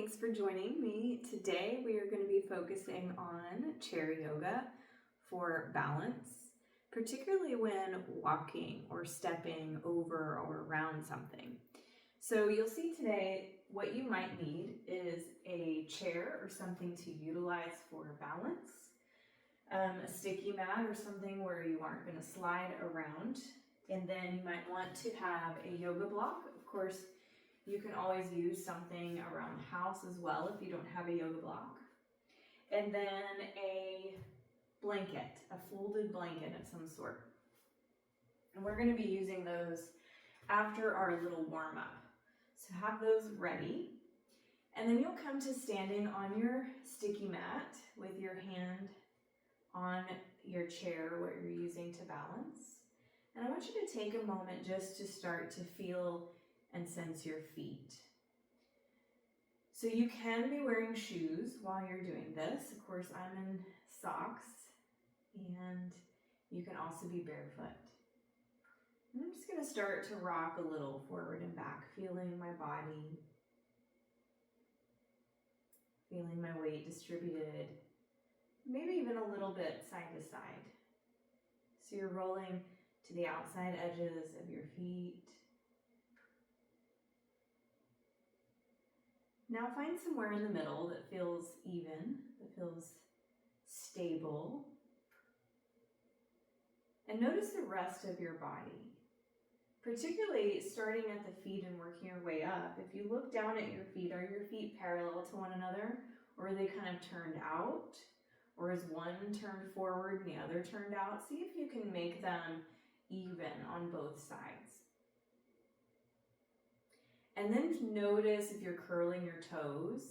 thanks for joining me. Today we are going to be focusing on chair yoga for balance, particularly when walking or stepping over or around something. So you'll see today what you might need is a chair or something to utilize for balance, a sticky mat or something where you aren't going to slide around, and then you might want to have a yoga block. Of course, you can always use something around the house as well if you don't have a yoga block. And then a blanket, a folded blanket of some sort. And we're going to be using those after our little warm up. So have those ready. And then you'll come to standing on your sticky mat with your hand on your chair, what you're using to balance. And I want you to take a moment just to start to feel and sense your feet. So you can be wearing shoes while you're doing this. Of course, I'm in socks, and you can also be barefoot. And I'm just going to start to rock a little forward and back, feeling my body, feeling my weight distributed, maybe even a little bit side to side. So you're rolling to the outside edges of your feet. Now find somewhere in the middle that feels even, that feels stable. And notice the rest of your body, particularly starting at the feet and working your way up. If you look down at your feet, are your feet parallel to one another, or are they kind of turned out? Or is one turned forward and the other turned out? See if you can make them even on both sides. And then notice if you're curling your toes,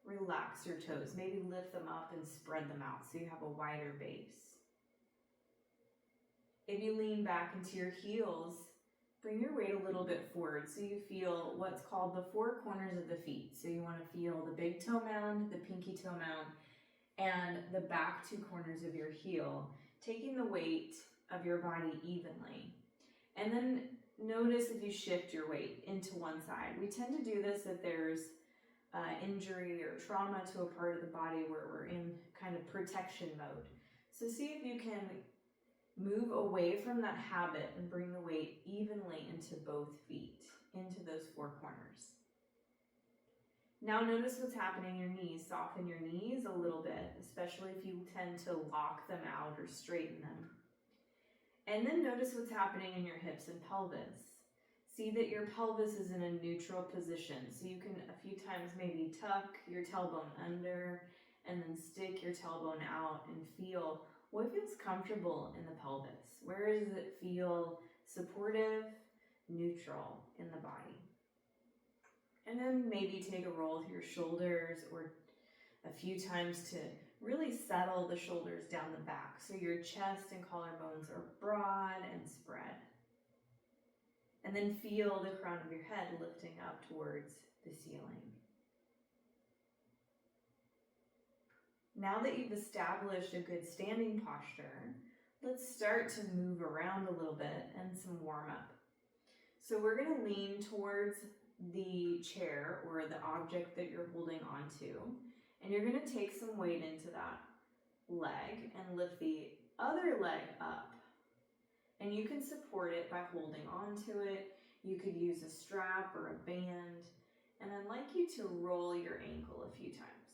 relax your toes. Maybe lift them up and spread them out so you have a wider base. If you lean back into your heels, bring your weight a little bit forward so you feel what's called the four corners of the feet. So you want to feel the big toe mound, the pinky toe mound, and the back two corners of your heel, taking the weight of your body evenly. And then notice if you shift your weight into one side. We tend to do this if there's injury or trauma to a part of the body where we're in kind of protection mode. So see if you can move away from that habit and bring the weight evenly into both feet, into those four corners. Now notice what's happening in your knees. Soften your knees a little bit, especially if you tend to lock them out or straighten them. And then notice what's happening in your hips and pelvis. See that your pelvis is in a neutral position. So you can a few times maybe tuck your tailbone under and then stick your tailbone out and feel what feels comfortable in the pelvis. Where does it feel supportive, neutral in the body? And then maybe take a roll through your shoulders or a few times to really settle the shoulders down the back so your chest and collarbones are broad and spread. And then feel the crown of your head lifting up towards the ceiling. Now that you've established a good standing posture, let's start to move around a little bit and some warm up. So we're going to lean towards the chair or the object that you're holding onto. And you're going to take some weight into that leg and lift the other leg up. And you can support it by holding onto it. You could use a strap or a band. And I'd like you to roll your ankle a few times.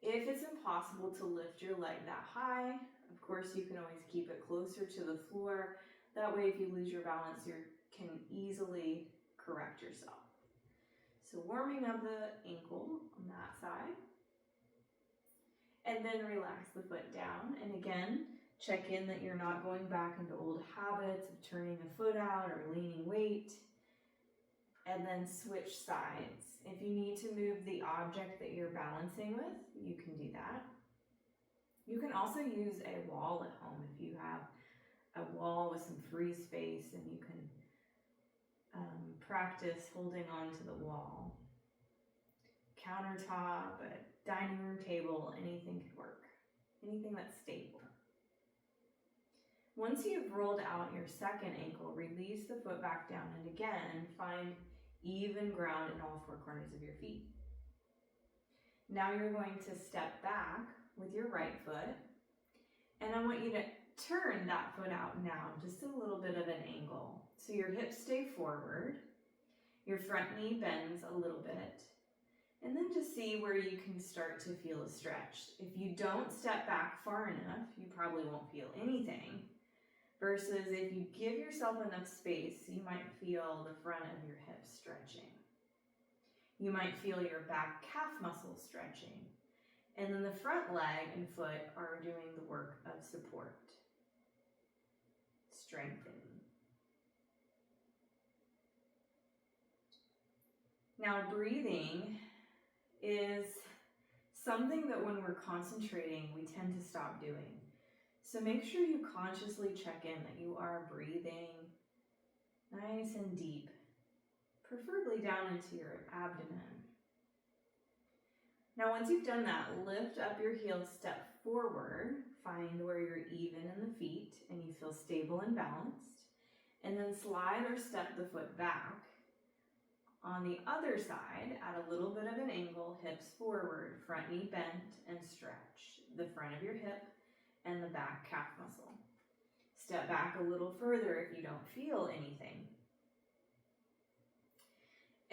If it's impossible to lift your leg that high, of course you can always keep it closer to the floor. That way if you lose your balance, you can easily correct yourself. So warming up the ankle on that side. And then relax the foot down. And again, check in that you're not going back into old habits of turning the foot out or leaning weight. And then switch sides. If you need to move the object that you're balancing with, you can do that. You can also use a wall at home if you have a wall with some free space and you can practice holding on to the wall. Countertop, a dining room table, anything could work. Anything that's stable. Once you've rolled out your second ankle, release the foot back down and again, find even ground in all four corners of your feet. Now you're going to step back with your right foot, and I want you to turn that foot out now, just a little bit of an angle. So your hips stay forward, your front knee bends a little bit, and then just see where you can start to feel a stretch. If you don't step back far enough, you probably won't feel anything. Versus if you give yourself enough space, you might feel the front of your hips stretching. You might feel your back calf muscles stretching. And then the front leg and foot are doing the work of support, strengthening. Now, breathing is something that when we're concentrating, we tend to stop doing. So make sure you consciously check in that you are breathing nice and deep, preferably down into your abdomen. Now, once you've done that, lift up your heels, step forward, find where you're even in the feet and you feel stable and balanced, and then slide or step the foot back. On the other side, at a little bit of an angle, hips forward, front knee bent, and stretch the front of your hip and the back calf muscle. Step back a little further if you don't feel anything.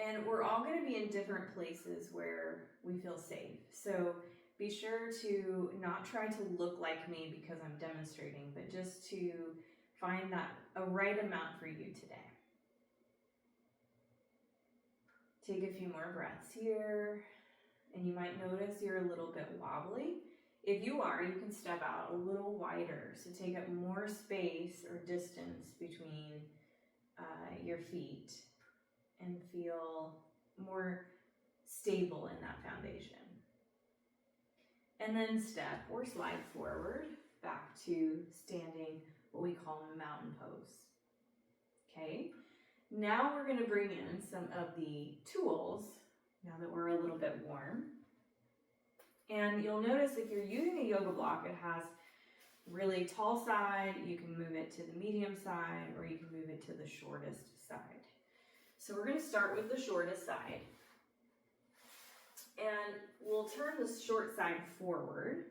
And we're all going to be in different places where we feel safe. So be sure to not try to look like me because I'm demonstrating, but just to find that a right amount for you today. Take a few more breaths here, and you might notice you're a little bit wobbly. If you are, you can step out a little wider, so take up more space or distance between your feet and feel more stable in that foundation. And then step or slide forward back to standing, what we call mountain pose. Okay, now we're going to bring in some of the tools now that we're a little bit warm. And you'll notice if you're using a yoga block, it has really tall side, you can move it to the medium side, or you can move it to the shortest side. So we're going to start with the shortest side. And we'll turn the short side forward.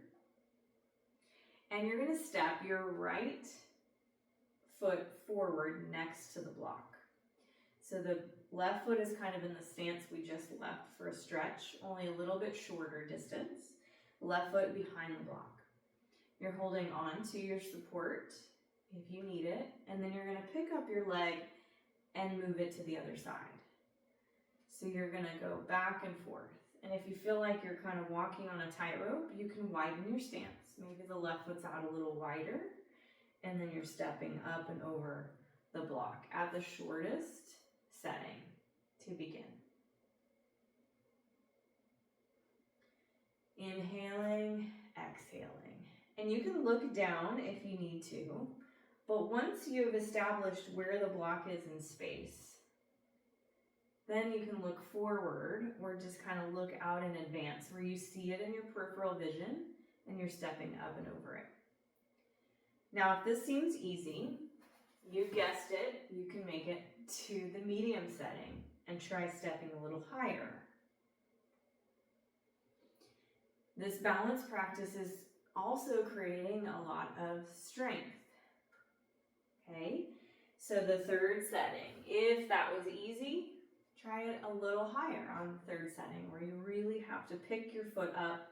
And you're going to step your right foot forward next to the block. So the left foot is kind of in the stance we just left for a stretch, only a little bit shorter distance. Left foot behind the block. You're holding on to your support if you need it, and then you're going to pick up your leg and move it to the other side. So you're going to go back and forth. And if you feel like you're kind of walking on a tightrope, you can widen your stance. Maybe the left foot's out a little wider, and then you're stepping up and over the block at the shortest setting to begin. Inhaling, exhaling. And you can look down if you need to, but once you've established where the block is in space, then you can look forward or just kind of look out in advance where you see it in your peripheral vision and you're stepping up and over it. Now, if this seems easy, you guessed it, you can make it to the medium setting and try stepping a little higher. This balance practice is also creating a lot of strength. Okay, so the third setting, if that was easy, try it a little higher on the third setting where you really have to pick your foot up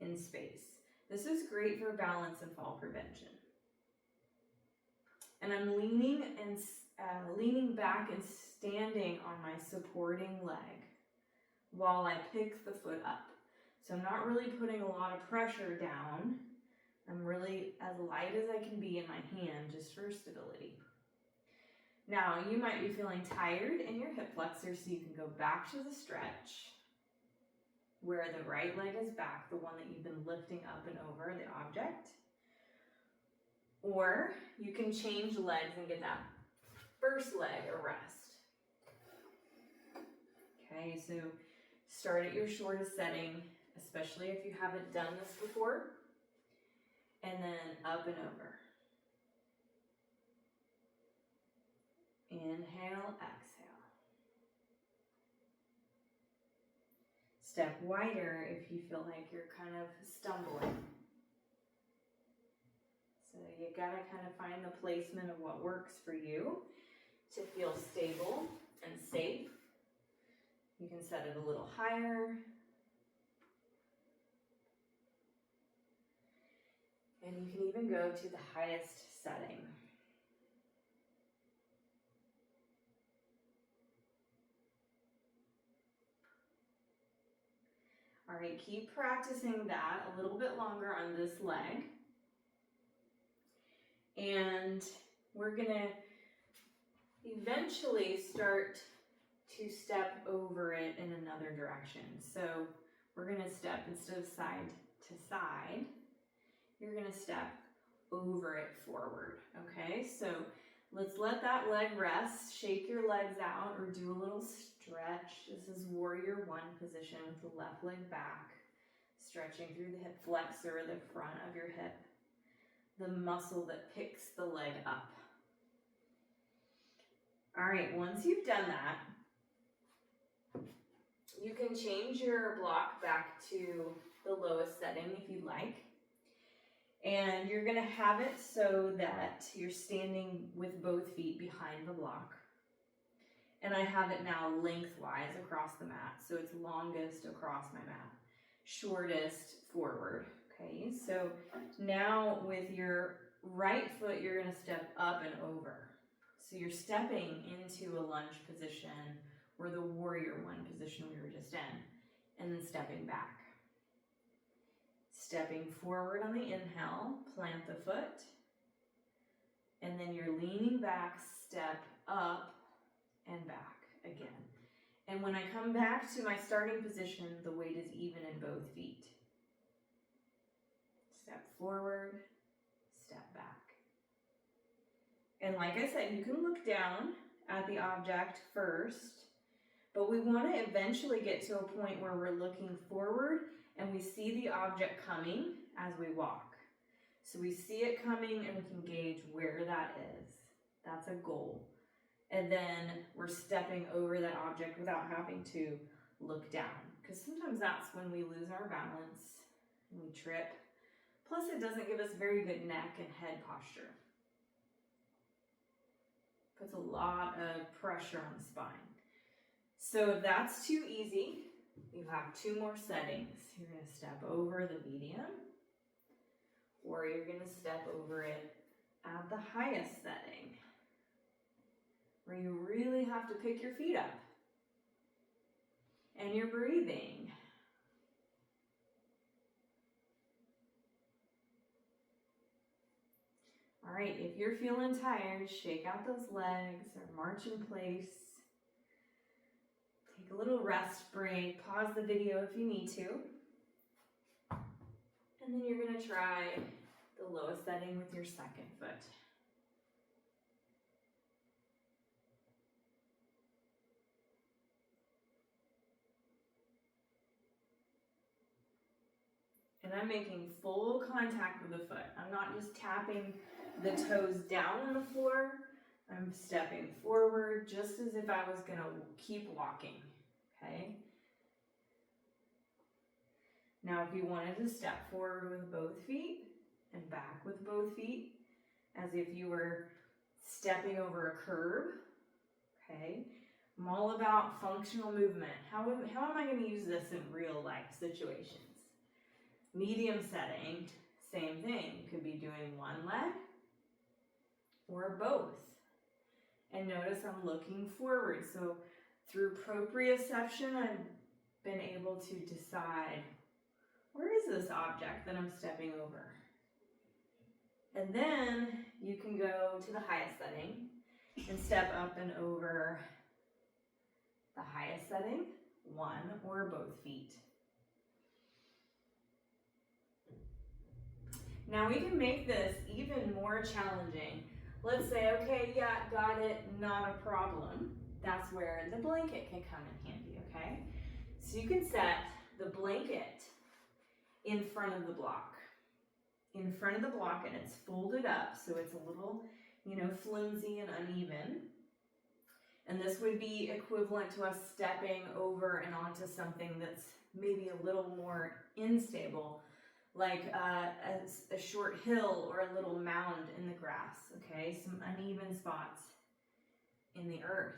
in space. This is great for balance and fall prevention. And I'm leaning back and standing on my supporting leg while I pick the foot up. So I'm not really putting a lot of pressure down. I'm really as light as I can be in my hand just for stability. Now, you might be feeling tired in your hip flexor, so you can go back to the stretch where the right leg is back, the one that you've been lifting up and over the object. Or you can change legs and get that first leg a rest. Okay, so start at your shortest setting, especially if you haven't done this before, and then up and over. Inhale, exhale. Step wider if you feel like you're kind of stumbling. So you gotta kind of find the placement of what works for you to feel stable and safe. You can set it a little higher. And you can even go to the highest setting. All right, keep practicing that a little bit longer on this leg. And we're gonna eventually start to step over it in another direction. So we're gonna step, instead of side to side, you're gonna step over it forward, okay? So let's let that leg rest, shake your legs out or do a little stretch. This is warrior one position with the left leg back, stretching through the hip flexor, the front of your hip, the muscle that picks the leg up. All right, once you've done that, you can change your block back to the lowest setting if you like. And you're gonna have it so that you're standing with both feet behind the block. And I have it now lengthwise across the mat. So it's longest across my mat, shortest forward, okay? So now with your right foot, you're gonna step up and over. So you're stepping into a lunge position or the warrior one position we were just in, and then stepping back. Stepping forward on the inhale, plant the foot, and then you're leaning back, step up and back again. And when I come back to my starting position, the weight is even in both feet. Step forward, step back. And like I said, you can look down at the object first, but we want to eventually get to a point where we're looking forward and we see the object coming as we walk. So we see it coming and we can gauge where that is. That's a goal. And then we're stepping over that object without having to look down. Because sometimes that's when we lose our balance and we trip. Plus it doesn't give us very good neck and head posture. Puts a lot of pressure on the spine. So if that's too easy, you have two more settings. You're going to step over the medium, or you're going to step over it at the highest setting, where you really have to pick your feet up. And you're breathing. All right, if you're feeling tired, shake out those legs or march in place. Take a little rest break, pause the video if you need to. And then you're going to try the lowest setting with your second foot. And I'm making full contact with the foot. I'm not just tapping the toes down on the floor. I'm stepping forward just as if I was going to keep walking, okay? Now, if you wanted to step forward with both feet and back with both feet, as if you were stepping over a curb, okay? I'm all about functional movement. How am I going to use this in real life situations? Medium setting, same thing. You could be doing one leg or both. And notice I'm looking forward. So through proprioception, I've been able to decide, where is this object that I'm stepping over? And then you can go to the highest setting and step up and over the highest setting, one or both feet. Now we can make this even more challenging. Let's say, okay, yeah, got it, not a problem. That's where the blanket can come in handy, okay? So you can set the blanket in front of the block. In front of the block, and it's folded up, so it's a little, flimsy and uneven. And this would be equivalent to us stepping over and onto something that's maybe a little more unstable, like a short hill or a little mound in the grass, okay? Some uneven spots in the earth,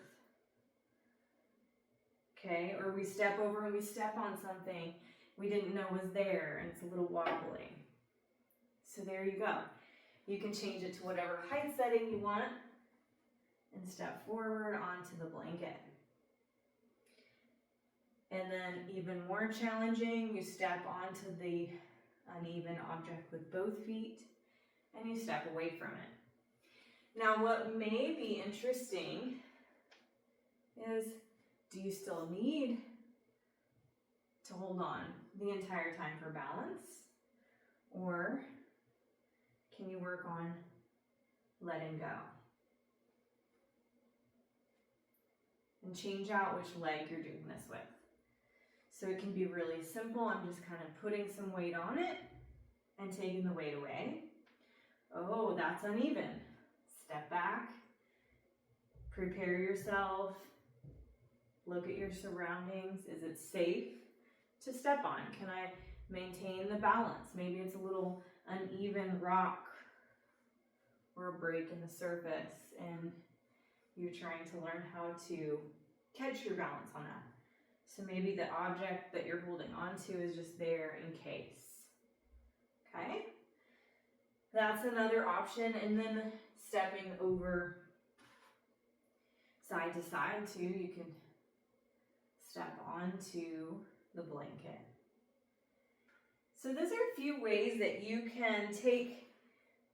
okay? Or we step over and we step on something we didn't know was there and it's a little wobbly. So there you go. You can change it to whatever height setting you want and step forward onto the blanket. And then even more challenging, you step onto the uneven object with both feet and you step away from it. Now what may be interesting is, do you still need to hold on the entire time for balance? Or can you work on letting go? And change out which leg you're doing this with. So it can be really simple. I'm just kind of putting some weight on it and taking the weight away. Oh, that's uneven. Step back. Prepare yourself. Look at your surroundings. Is it safe to step on? Can I maintain the balance? Maybe it's a little uneven rock or a break in the surface and you're trying to learn how to catch your balance on that. So maybe the object that you're holding onto is just there in case. Okay? That's another option. And then stepping over side to side too, you can step onto the blanket. So those are a few ways that you can take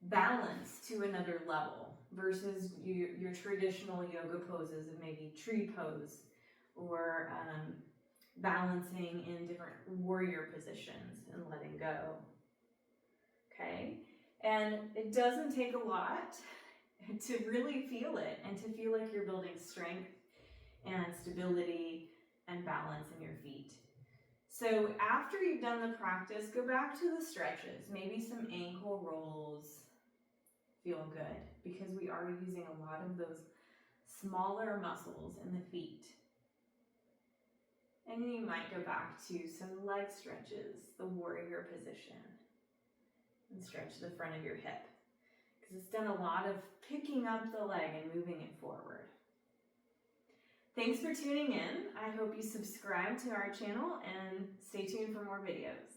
balance to another level versus your traditional yoga poses of maybe tree pose or balancing in different warrior positions and letting go. Okay? And it doesn't take a lot to really feel it and to feel like you're building strength and stability and balance in your feet. So after you've done the practice, go back to the stretches, maybe some ankle rolls feel good because we are using a lot of those smaller muscles in the feet. And then you might go back to some leg stretches, the warrior position, and stretch the front of your hip because it's done a lot of picking up the leg and moving it forward. Thanks for tuning in. I hope you subscribe to our channel and stay tuned for more videos.